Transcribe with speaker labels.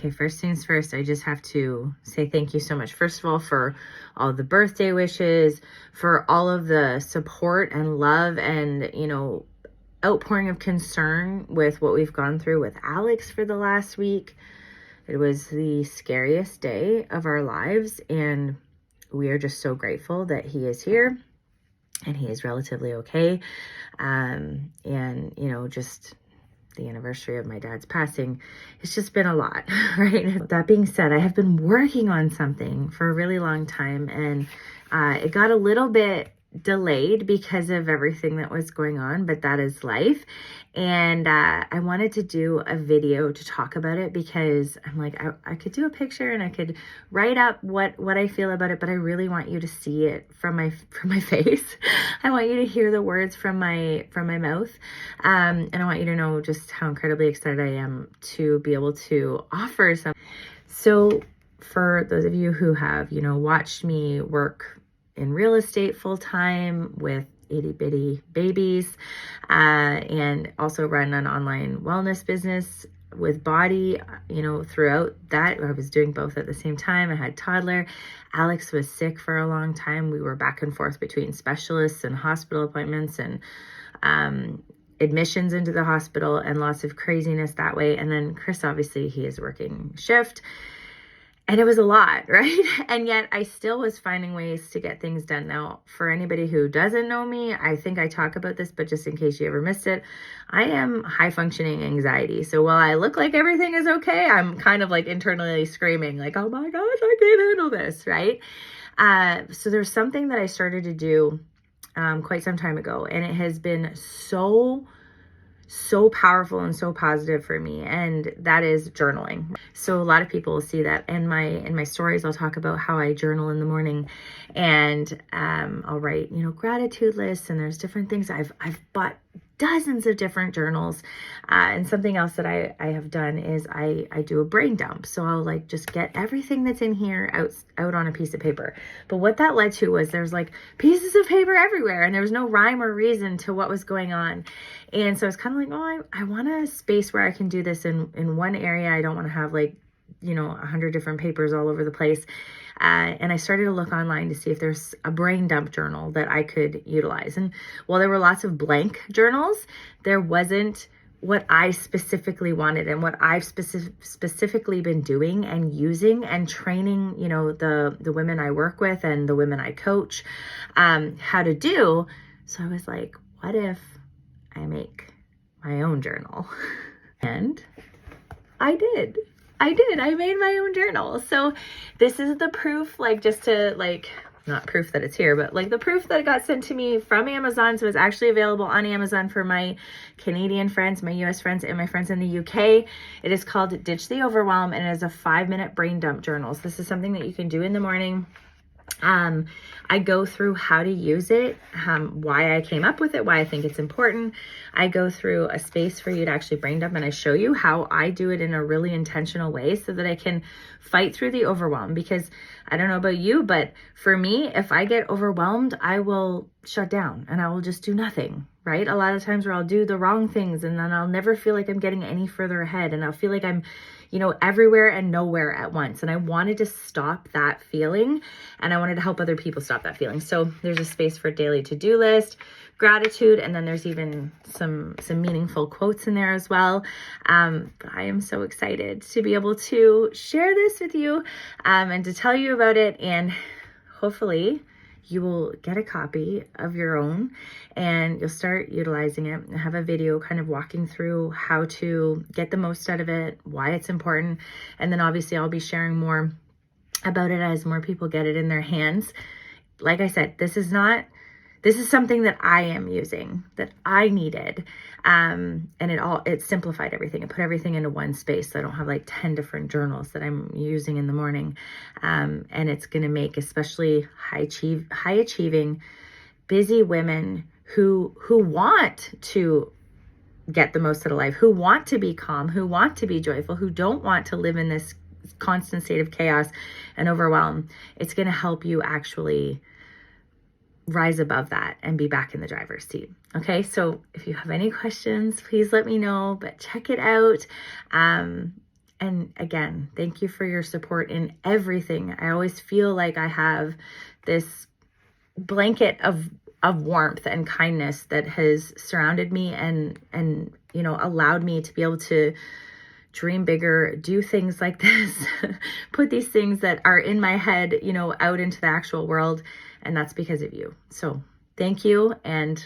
Speaker 1: Okay, first things first, I just have to say thank you so much. First of all, for all the birthday wishes, for all of the support and love and, outpouring of concern with what we've gone through with Alex for the last week. It was the scariest day of our lives, and we are just so grateful that he is here and he is relatively okay. And, just the anniversary of my dad's passing, it's just been a lot, right? That being said, I have been working on something for a really long time, and it got a little bit delayed because of everything that was going on, but that is life. And I wanted to do a video to talk about it because I'm like, I could do a picture and I could write up what I feel about it, but I really want you to see it from my face. I want you to hear the words from my mouth. And I want you to know just how incredibly excited I am to be able to offer some. So for those of you who have, watched me work in real estate full-time with itty bitty babies, and also run an online wellness business with Body, throughout that, I was doing both at the same time. I had toddler. Alex was sick for a long time. We were back and forth between specialists and hospital appointments and admissions into the hospital and lots of craziness that way. And then Chris, obviously, he is working shift. And it was a lot, right? And yet I still was finding ways to get things done. Now, for anybody who doesn't know me, I think I talk about this, but just in case you ever missed it, I am high functioning anxiety. So while I look like everything is okay, I'm kind of like internally screaming like, oh my gosh, I can't handle this, right? So there's something that I started to do quite some time ago, and it has been so powerful and so positive for me, and that is journaling. So a lot of people will see that in my stories. I'll talk about how I journal in the morning, and I'll write gratitude lists, and there's different things. I've bought dozens of different journals, and something else that I have done is I do a brain dump. So I'll just get everything that's in here out on a piece of paper. But what that led to was there's pieces of paper everywhere, and there was no rhyme or reason to what was going on. And so I was kind of like, I want a space where I can do this in one area. I don't want to have 100 different papers all over the place. And I started to look online to see if there's a brain dump journal that I could utilize. And while there were lots of blank journals, there wasn't what I specifically wanted and what I've specifically been doing and using and training, the women I work with and the women I coach, how to do. So I was like, what if I make my own journal? And I did. I made my own journal. So this is the proof, not proof that it's here, but the proof that it got sent to me from Amazon. So it's actually available on Amazon for my Canadian friends, my US friends, and my friends in the UK. It is called Ditch the Overwhelm, and it is a 5-minute brain dump journal. So this is something that you can do in the morning. I go through how to use it, why I came up with it, why I think it's important. I go through a space for you to actually brain dump, and I show you how I do it in a really intentional way so that I can fight through the overwhelm. Because I don't know about you, but for me, if I get overwhelmed, I will shut down and I will just do nothing, right? A lot of times where I'll do the wrong things, and then I'll never feel like I'm getting any further ahead, and I'll feel like I'm everywhere and nowhere at once. And I wanted to stop that feeling, and I wanted to help other people stop that feeling. So there's a space for daily to-do list, gratitude, and then there's even some meaningful quotes in there as well. I am so excited to be able to share this with you, and to tell you about it, and hopefully you will get a copy of your own and you'll start utilizing it. I have a video kind of walking through how to get the most out of it, why it's important. And then obviously I'll be sharing more about it as more people get it in their hands. Like I said, this is something that I am using, that I needed. And it simplified everything. It put everything into one space. So I don't have 10 different journals that I'm using in the morning. And it's going to make especially high achieving, busy women who want to get the most out of life, who want to be calm, who want to be joyful, who don't want to live in this constant state of chaos and overwhelm. It's going to help you actually rise above that and be back in the driver's seat. Okay, so if you have any questions, please let me know, but check it out. And again, thank you for your support in everything. I always feel like I have this blanket of warmth and kindness that has surrounded me and allowed me to be able to dream bigger, do things like this, put these things that are in my head, out into the actual world. And that's because of you. So thank you. And